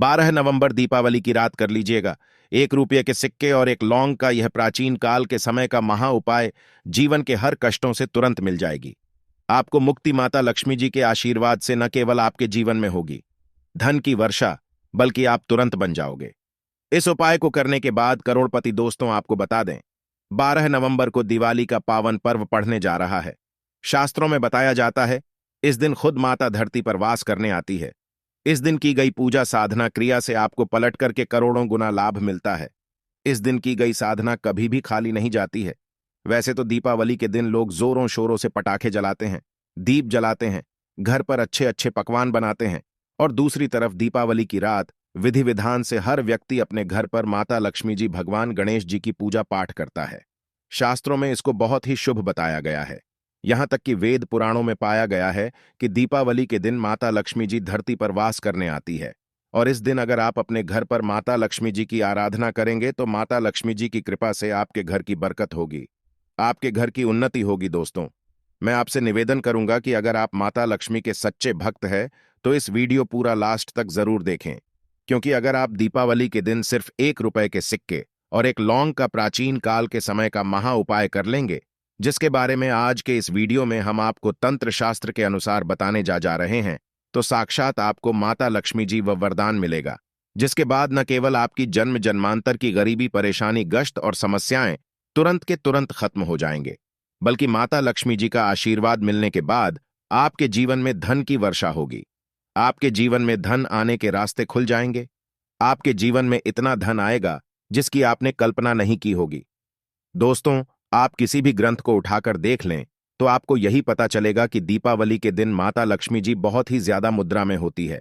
12 नवंबर दीपावली की रात कर लीजिएगा। 1 रुपये के सिक्के और एक लौंग का यह प्राचीन काल के समय का महा उपाय जीवन के हर कष्टों से तुरंत मिल जाएगी। आपको मुक्ति माता लक्ष्मी जी के आशीर्वाद से न केवल आपके जीवन में होगी धन की वर्षा, बल्कि आप तुरंत बन जाओगे। इस उपाय को करने के बाद करोड़पति दोस्तों, आपको बता दें, 12 नवंबर को दिवाली का पावन पर्व पढ़ने जा रहा है। शास्त्रों में बताया जाता है, इस दिन खुद माता धरती पर वास करने आती है। इस दिन की गई पूजा साधना क्रिया से आपको पलट करके करोड़ों गुना लाभ मिलता है। इस दिन की गई साधना कभी भी खाली नहीं जाती है। वैसे तो दीपावली के दिन लोग जोरों शोरों से पटाखे जलाते हैं, दीप जलाते हैं, घर पर अच्छे अच्छे पकवान बनाते हैं, और दूसरी तरफ दीपावली की रात विधि विधान से हर व्यक्ति अपने घर पर माता लक्ष्मी जी, भगवान गणेश जी की पूजा पाठ करता है। शास्त्रों में इसको बहुत ही शुभ बताया गया है। यहां तक कि वेद पुराणों में पाया गया है कि दीपावली के दिन माता लक्ष्मी जी धरती पर वास करने आती है, और इस दिन अगर आप अपने घर पर माता लक्ष्मी जी की आराधना करेंगे तो माता लक्ष्मी जी की कृपा से आपके घर की बरकत होगी, आपके घर की उन्नति होगी। दोस्तों, मैं आपसे निवेदन करूंगा कि अगर आप माता लक्ष्मी के सच्चे भक्त हैं तो इस वीडियो पूरा लास्ट तक जरूर देखें, क्योंकि अगर आप दीपावली के दिन सिर्फ 1 रुपए के सिक्के और एक लौंग का प्राचीन काल के समय का महा उपाय कर लेंगे, जिसके बारे में आज के इस वीडियो में हम आपको तंत्र शास्त्र के अनुसार बताने जा रहे हैं, तो साक्षात आपको माता लक्ष्मी जी व वरदान मिलेगा, जिसके बाद न केवल आपकी जन्म जन्मांतर की गरीबी, परेशानी, गश्त और समस्याएं तुरंत के तुरंत खत्म हो जाएंगे, बल्कि माता लक्ष्मी जी का आशीर्वाद मिलने के बाद आपके जीवन में धन की वर्षा होगी। आपके जीवन में धन आने के रास्ते खुल जाएंगे। आपके जीवन में इतना धन आएगा जिसकी आपने कल्पना नहीं की होगी। दोस्तों, आप किसी भी ग्रंथ को उठाकर देख लें तो आपको यही पता चलेगा कि दीपावली के दिन माता लक्ष्मी जी बहुत ही ज्यादा मुद्रा में होती है।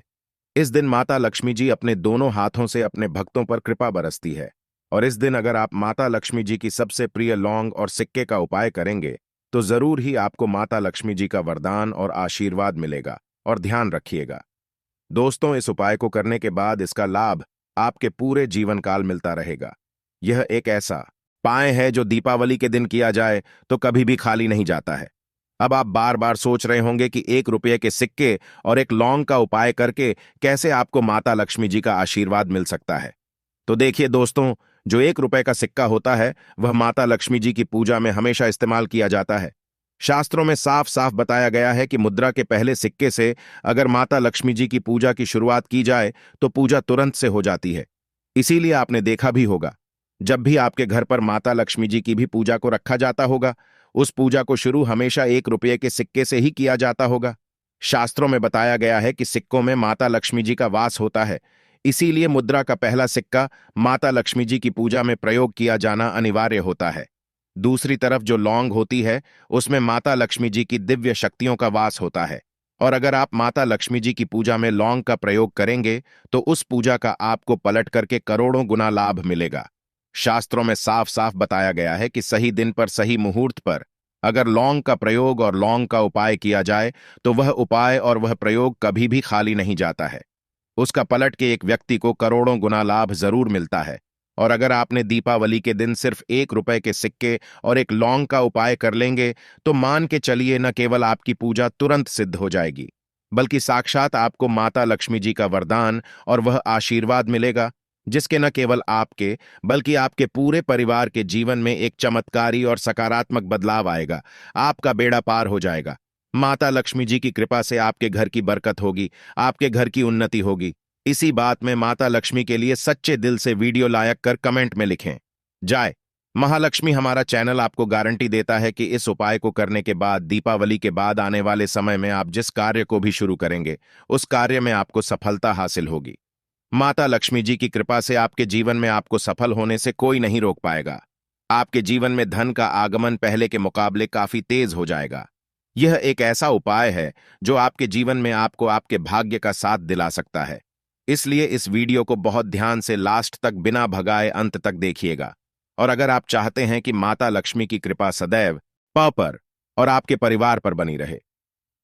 इस दिन माता लक्ष्मी जी अपने दोनों हाथों से अपने भक्तों पर कृपा बरसती है, और इस दिन अगर आप माता लक्ष्मी जी की सबसे प्रिय लौंग और सिक्के का उपाय करेंगे तो जरूर ही आपको माता लक्ष्मी जी का वरदान और आशीर्वाद मिलेगा। और ध्यान रखिएगा दोस्तों, इस उपाय को करने के बाद इसका लाभ आपके पूरे जीवन काल मिलता रहेगा। यह एक ऐसा उपाय है जो दीपावली के दिन किया जाए तो कभी भी खाली नहीं जाता है। अब आप बार बार सोच रहे होंगे कि 1 रुपये के सिक्के और एक लौंग का उपाय करके कैसे आपको माता लक्ष्मी जी का आशीर्वाद मिल सकता है। तो देखिए दोस्तों, जो 1 रुपये का सिक्का होता है वह माता लक्ष्मी जी की पूजा में हमेशा इस्तेमाल किया जाता है। शास्त्रों में साफ साफ बताया गया है कि मुद्रा के पहले सिक्के से अगर माता लक्ष्मी जी की पूजा की शुरुआत की जाए तो पूजा तुरंत से हो जाती है। इसीलिए आपने देखा भी होगा, जब भी आपके घर पर माता लक्ष्मी जी की भी पूजा को रखा जाता होगा, उस पूजा को शुरू हमेशा 1 रुपये के सिक्के से ही किया जाता होगा। शास्त्रों में बताया गया है कि सिक्कों में माता लक्ष्मी जी का वास होता है, इसीलिए मुद्रा का पहला सिक्का माता लक्ष्मी जी की पूजा में प्रयोग किया जाना अनिवार्य होता है। दूसरी तरफ जो लौंग होती है उसमें माता लक्ष्मी जी की दिव्य शक्तियों का वास होता है, और अगर आप माता लक्ष्मी जी की पूजा में लौंग का प्रयोग करेंगे तो उस पूजा का आपको पलट करके करोड़ों गुना लाभ मिलेगा। शास्त्रों में साफ साफ बताया गया है कि सही दिन पर, सही मुहूर्त पर अगर लौंग का प्रयोग और लौंग का उपाय किया जाए तो वह उपाय और वह प्रयोग कभी भी खाली नहीं जाता है। उसका पलट के एक व्यक्ति को करोड़ों गुना लाभ जरूर मिलता है। और अगर आपने दीपावली के दिन सिर्फ 1 रुपये के सिक्के और एक लौंग का उपाय कर लेंगे तो मान के चलिए न केवल आपकी पूजा तुरंत सिद्ध हो जाएगी, बल्कि साक्षात आपको माता लक्ष्मी जी का वरदान और वह आशीर्वाद मिलेगा, जिसके न केवल आपके बल्कि आपके पूरे परिवार के जीवन में एक चमत्कारी और सकारात्मक बदलाव आएगा। आपका बेड़ा पार हो जाएगा। माता लक्ष्मी जी की कृपा से आपके घर की बरकत होगी, आपके घर की उन्नति होगी। इसी बात में माता लक्ष्मी के लिए सच्चे दिल से वीडियो लायक कर कमेंट में लिखें जय महालक्ष्मी। हमारा चैनल आपको गारंटी देता है कि इस उपाय को करने के बाद दीपावली के बाद आने वाले समय में आप जिस कार्य को भी शुरू करेंगे उस कार्य में आपको सफलता हासिल होगी। माता लक्ष्मी जी की कृपा से आपके जीवन में आपको सफल होने से कोई नहीं रोक पाएगा। आपके जीवन में धन का आगमन पहले के मुकाबले काफी तेज हो जाएगा। यह एक ऐसा उपाय है जो आपके जीवन में आपको आपके भाग्य का साथ दिला सकता है। इसलिए इस वीडियो को बहुत ध्यान से लास्ट तक बिना भगाए अंत तक देखिएगा। और अगर आप चाहते हैं कि माता लक्ष्मी की कृपा सदैव आप पर और आपके परिवार पर बनी रहे,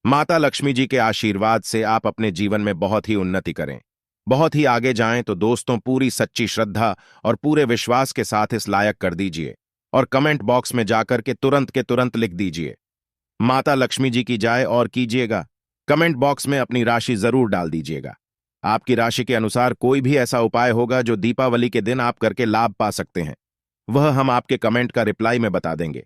माता लक्ष्मी जी के आशीर्वाद से आप अपने जीवन में बहुत ही उन्नति करें, बहुत ही आगे जाएं, तो दोस्तों पूरी सच्ची श्रद्धा और पूरे विश्वास के साथ इस लायक कर दीजिए और कमेंट बॉक्स में जाकर के तुरंत लिख दीजिए माता लक्ष्मी जी की जय और कीजिएगा। कमेंट बॉक्स में अपनी राशि जरूर डाल दीजिएगा। आपकी राशि के अनुसार कोई भी ऐसा उपाय होगा जो दीपावली के दिन आप करके लाभ पा सकते हैं, वह हम आपके कमेंट का रिप्लाई में बता देंगे।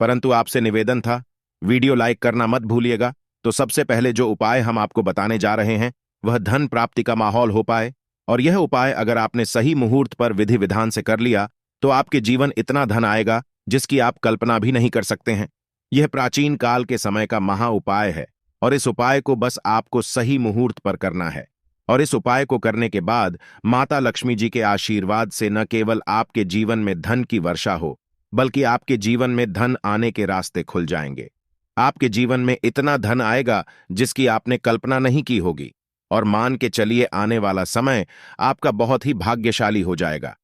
परंतु आपसे निवेदन था, वीडियो लाइक करना मत भूलिएगा। तो सबसे पहले जो उपाय हम आपको बताने जा रहे हैं वह धन प्राप्ति का माहौल हो पाए, और यह उपाय अगर आपने सही मुहूर्त पर विधि विधान से कर लिया तो आपके जीवन इतना धन आएगा जिसकी आप कल्पना भी नहीं कर सकते हैं। यह प्राचीन काल के समय का महा उपाय है, और इस उपाय को बस आपको सही मुहूर्त पर करना है। और इस उपाय को करने के बाद माता लक्ष्मी जी के आशीर्वाद से न केवल आपके जीवन में धन की वर्षा हो, बल्कि आपके जीवन में धन आने के रास्ते खुल जाएंगे। आपके जीवन में इतना धन आएगा जिसकी आपने कल्पना नहीं की होगी, और मान के चलिए आने वाला समय आपका बहुत ही भाग्यशाली हो जाएगा।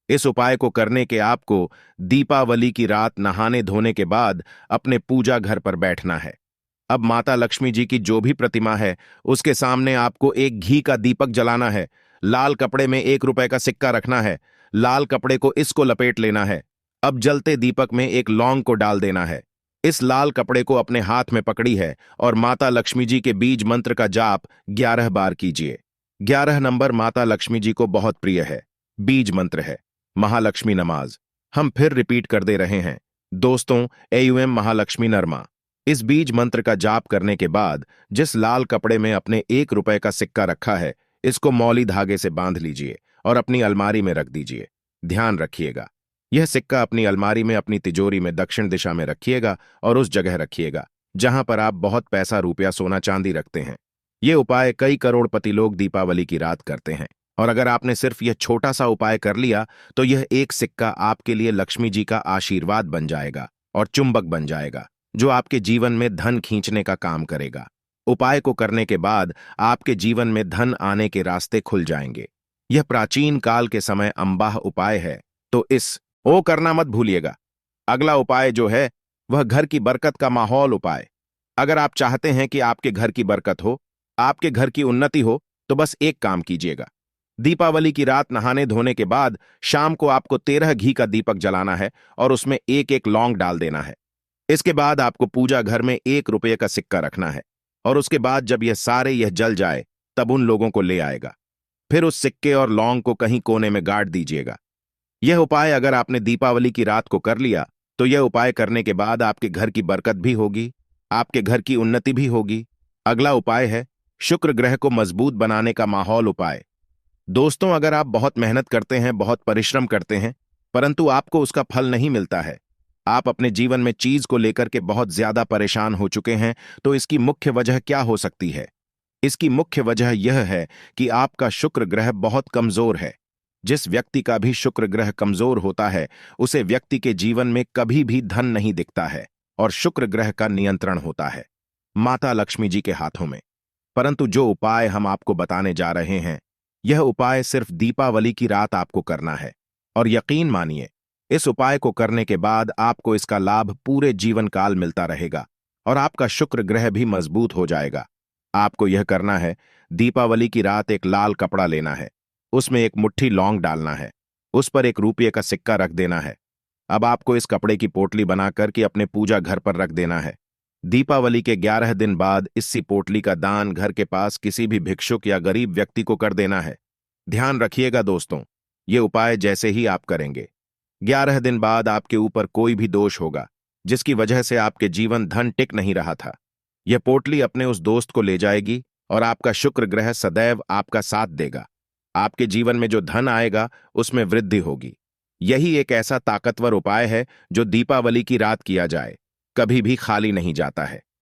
इस उपाय को करने के आपको दीपावली की रात नहाने धोने के बाद अपने पूजा घर पर बैठना है। अब माता लक्ष्मी जी की जो भी प्रतिमा है उसके सामने आपको एक घी का दीपक जलाना है। लाल कपड़े में 1 रुपए का सिक्का रखना है। लाल कपड़े को इसको लपेट लेना है। अब जलते दीपक में एक लौंग को डाल देना है। इस लाल कपड़े को अपने हाथ में पकड़ी है और माता लक्ष्मी जी के बीज मंत्र का जाप 11 बार कीजिए। 11 नंबर माता लक्ष्मी जी को बहुत प्रिय है। बीज मंत्र है महालक्ष्मी नमाज। हम फिर रिपीट कर दे रहे हैं दोस्तों, एयूएम महालक्ष्मी नरमा। इस बीज मंत्र का जाप करने के बाद जिस लाल कपड़े में अपने 1 रुपए का सिक्का रखा है, इसको मौली धागे से बांध लीजिए और अपनी अलमारी में रख दीजिए। ध्यान रखिएगा, यह सिक्का अपनी अलमारी में अपनी तिजोरी में दक्षिण दिशा में रखिएगा, और उस जगह रखिएगा जहां पर आप बहुत पैसा, रुपया, सोना, चांदी रखते हैं। ये उपाय कई करोड़पति लोग दीपावली की रात करते हैं, और अगर आपने सिर्फ यह छोटा सा उपाय कर लिया तो यह एक सिक्का आपके लिए लक्ष्मी जी का आशीर्वाद बन जाएगा और चुंबक बन जाएगा, जो आपके जीवन में धन खींचने का काम करेगा। उपाय को करने के बाद आपके जीवन में धन आने के रास्ते खुल जाएंगे। यह प्राचीन काल के समय अंबाह उपाय है, तो इस ओ करना मत भूलिएगा। अगला उपाय जो है वह घर की बरकत का माहौल उपाय। अगर आप चाहते हैं कि आपके घर की बरकत हो, आपके घर की उन्नति हो, तो बस एक काम कीजिएगा। दीपावली की रात नहाने धोने के बाद शाम को आपको 13 घी का दीपक जलाना है और उसमें एक एक लौंग डाल देना है। इसके बाद आपको पूजा घर में 1 रुपये का सिक्का रखना है, और उसके बाद जब यह जल जाए तब उन लोगों को ले आएगा। फिर उस सिक्के और लौंग को कहीं कोने में गाड़ दीजिएगा। यह उपाय अगर आपने दीपावली की रात को कर लिया तो यह उपाय करने के बाद आपके घर की बरकत भी होगी, आपके घर की उन्नति भी होगी। अगला उपाय है शुक्र ग्रह को मजबूत बनाने का माहौल उपाय। दोस्तों, अगर आप बहुत मेहनत करते हैं, बहुत परिश्रम करते हैं, परंतु आपको उसका फल नहीं मिलता है, आप अपने जीवन में चीज को लेकर के बहुत ज्यादा परेशान हो चुके हैं, तो इसकी मुख्य वजह क्या हो सकती है? इसकी मुख्य वजह यह है कि आपका शुक्र ग्रह बहुत कमजोर है। जिस व्यक्ति का भी शुक्र ग्रह कमजोर होता है उसे व्यक्ति के जीवन में कभी भी धन नहीं दिखता है, और शुक्र ग्रह का नियंत्रण होता है माता लक्ष्मी जी के हाथों में। परंतु जो उपाय हम आपको बताने जा रहे हैं, यह उपाय सिर्फ दीपावली की रात आपको करना है, और यकीन मानिए इस उपाय को करने के बाद आपको इसका लाभ पूरे जीवन काल मिलता रहेगा, और आपका शुक्र ग्रह भी मजबूत हो जाएगा। आपको यह करना है, दीपावली की रात एक लाल कपड़ा लेना है, उसमें एक मुट्ठी लौंग डालना है, उस पर 1 रुपये का सिक्का रख देना है। अब आपको इस कपड़े की पोटली बनाकर के अपने पूजा घर पर रख देना है। दीपावली के 11 दिन बाद इसी पोटली का दान घर के पास किसी भी भिक्षुक या गरीब व्यक्ति को कर देना है। ध्यान रखिएगा दोस्तों, ये उपाय जैसे ही आप करेंगे 11 दिन बाद आपके ऊपर कोई भी दोष होगा जिसकी वजह से आपके जीवन धन टिक नहीं रहा था, यह पोटली अपने उस दोस्त को ले जाएगी और आपका शुक्र ग्रह सदैव आपका साथ देगा। आपके जीवन में जो धन आएगा उसमें वृद्धि होगी। यही एक ऐसा ताकतवर उपाय है जो दीपावली की रात किया जाए, कभी भी खाली नहीं जाता है।